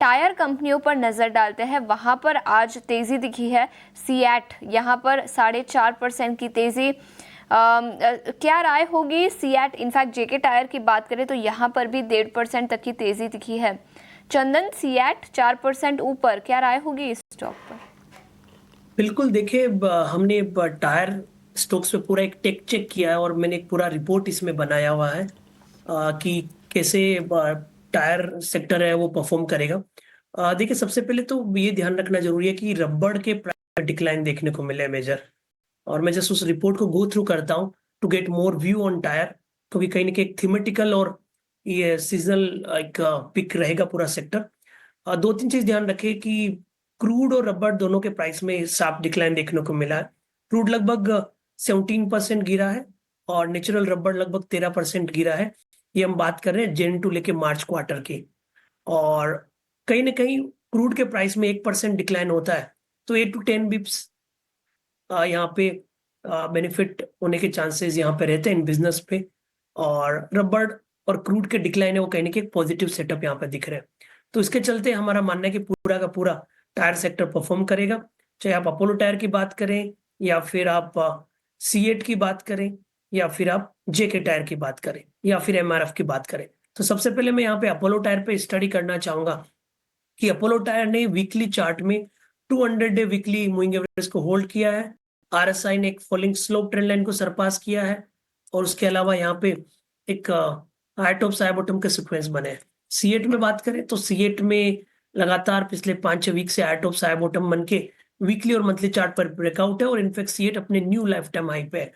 Tyre कंपनियों पर नज़र डालते हैं, वहां पर आज तेज़ी दिखी है। सीएट यहाँ पर 4.5% की तेज़ी। क्या राय होगी सीएट, इनफैक्ट जेके टायर की बात करें तो यहाँ पर भी 1.5% तक की तेज़ी दिखी है। चंदन, सीएट 4% ऊपर, क्या राय होगी इस स्टॉक पर? बिल्कुल, देखिए हमने टायर स्टॉक्स पे पूरा एक टेक चेक किया है और मैंने एक पूरा रिपोर्ट इसमें बनाया हुआ है कि कैसे टायर सेक्टर है वो परफॉर्म करेगा। देखिए, सबसे पहले तो ये ध्यान रखना जरूरी है कि रबड़ के प्राइस में डिक्लाइन देखने को मिले मेजर। और मैं जस्ट उस रिपोर्ट को गो थ्रू करता हूँ to get more view on tyre, क्योंकि कहीं ना कहीं एक थीमेटिकल और ये सीजनल एक पिक रहेगा पूरा सेक्टर। दो तीन चीज ध्यान रखें कि क्रूड और रबर दोनों के प्राइस में साफ डिक्लाइन देखने को मिला है। क्रूड लगभग 17% गिरा है और नेचुरल रबर लगभग 13% गिरा है। ये हम बात कर रहे हैं जन टू लेके मार्च क्वार्टर की। और कहीं ना कहीं क्रूड के प्राइस में 1% डिक्लाइन होता है तो 8 to 10 बिप्स यहाँ पे बेनिफिट होने के चांसेस यहाँ पे रहते हैं इन बिजनेस पे। और रबड़ और क्रूड के डिक्लाइन है वो कहीं ना कहीं पॉजिटिव सेटअप यहाँ पे दिख रहे हैं। तो इसके चलते हमारा मानना है कि पूरा का पूरा टायर सेक्टर परफॉर्म करेगा, चाहे आप अपोलो टायर की बात करें या फिर आप सीएट की बात करें या फिर आप जेके टायर की बात करें या फिर एमआरएफ की बात करें। तो सबसे पहले मैं यहाँ पे अपोलो टायर पे स्टडी करना चाहूंगा कि अपोलो टायर ने वीकली चार्ट में 200 डे वीकली मूविंग एवरेज को होल्ड किया है। आरएसआई ने एक फॉलिंग स्लोप ट्रेंड लाइन को सरपास किया है और उसके अलावा यहाँ पे एक हाई टॉप हाई बॉटम के सीक्वेंस बने हैं। सीएट में बात करें तो सीएट में लगातार पिछले 5-6 वीक से हाई टॉप हाई बॉटम बन के वीकली और मंथली चार्ट पर ब्रेकआउट है और इनफैक्ट सीएट अपने न्यू लाइफ टाइम हाई पे है।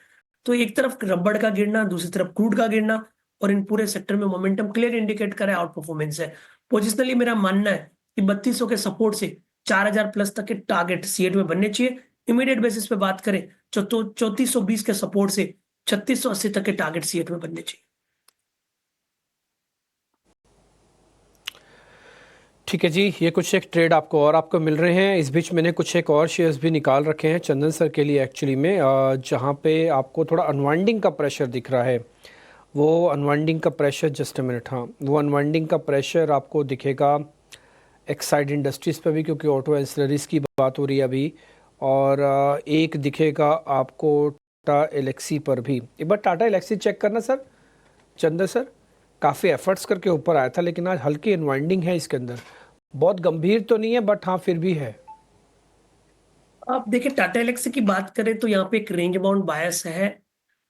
तो एक तरफ रबड़ का गिरना, दूसरी तरफ क्रूड का गिरना और इन पूरे सेक्टर में मोमेंटम क्लियर इंडिकेट करे आउट परफॉर्मेंस है। पोजिशनली मेरा मानना है कि 3200 के सपोर्ट से 4000 प्लस तक के टारगेट सीएट में बनने चाहिए। इमीडिएट बेसिस पे बात करें तो 3420 के सपोर्ट से 3680 तक के टारगेट सीएट में बनने चाहिए। ठीक है जी, ये कुछ एक ट्रेड आपको मिल रहे हैं। इस बीच मैंने कुछ एक और शेयर्स भी निकाल रखे हैं चंदन सर के लिए एक्चुअली में, जहाँ पे आपको थोड़ा अनवाइंडिंग का प्रेशर दिख रहा है। वो अनवाइंडिंग का प्रेशर, जस्ट अ मिनट, हाँ, वो अनवाइंडिंग का प्रेशर आपको दिखेगा एक्साइड इंडस्ट्रीज़ पे भी, क्योंकि ऑटो एंसिलरीज की बात हो रही है अभी। और एक दिखेगा आपको टाटा एलेक्सी पर भी। एक बार टाटा एलेक्सी चेक करना सर, चंदन सर। काफ़ी एफर्ट्स करके ऊपर आया था लेकिन आज हल्की अनवाइंडिंग है इसके अंदर। बहुत गंभीर तो नहीं है बट हाँ फिर भी है। आप देखिए, टाटा एलेक्सी की बात करें तो यहाँ पे एक रेंज बाउंड बायस है।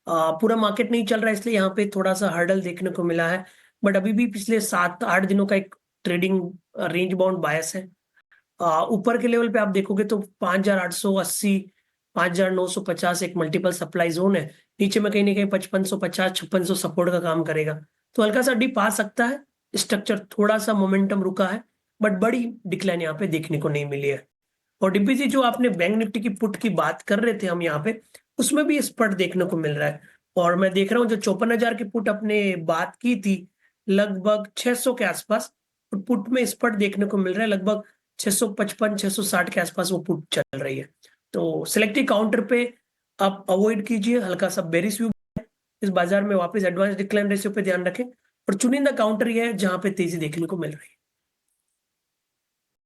पूरा मार्केट नहीं चल रहा है इसलिए यहाँ पे थोड़ा सा हर्डल देखने को मिला है। बट अभी भी पिछले 7-8 दिनों का एक ट्रेडिंग रेंज बाउंड बायस है। ऊपर के लेवल पे आप देखोगे तो 5880, 5950 एक मल्टीपल सप्लाई जोन है। नीचे में कहीं ना कहीं 5550-5600 सपोर्ट का काम करेगा। तो हल्का सा डिप आ सकता है। स्ट्रक्चर थोड़ा सा मोमेंटम रुका है बट बड़ी डिक्लाइन यहाँ पे देखने को नहीं मिली है। और डीपीसी जो आपने बैंक निफ्टी की पुट की बात कर रहे थे हम यहाँ पे, उसमें भी स्पट देखने को मिल रहा है। और मैं देख रहा हूँ जो 54,000 की पुट अपने बात की थी लगभग 600 के आसपास, पुट में स्पट देखने को मिल रहा है लगभग 655-660 के आसपास वो पुट चल रही है। तो सिलेक्टिव काउंटर पे आप अवॉइड कीजिए, हल्का सा बेरिश व्यू इस बाजार में वापस एडवांस डिक्लाइन रेशियो पे ध्यान रखें और चुनिंदा काउंटर ये है जहां पे तेजी देखने को मिल रही है।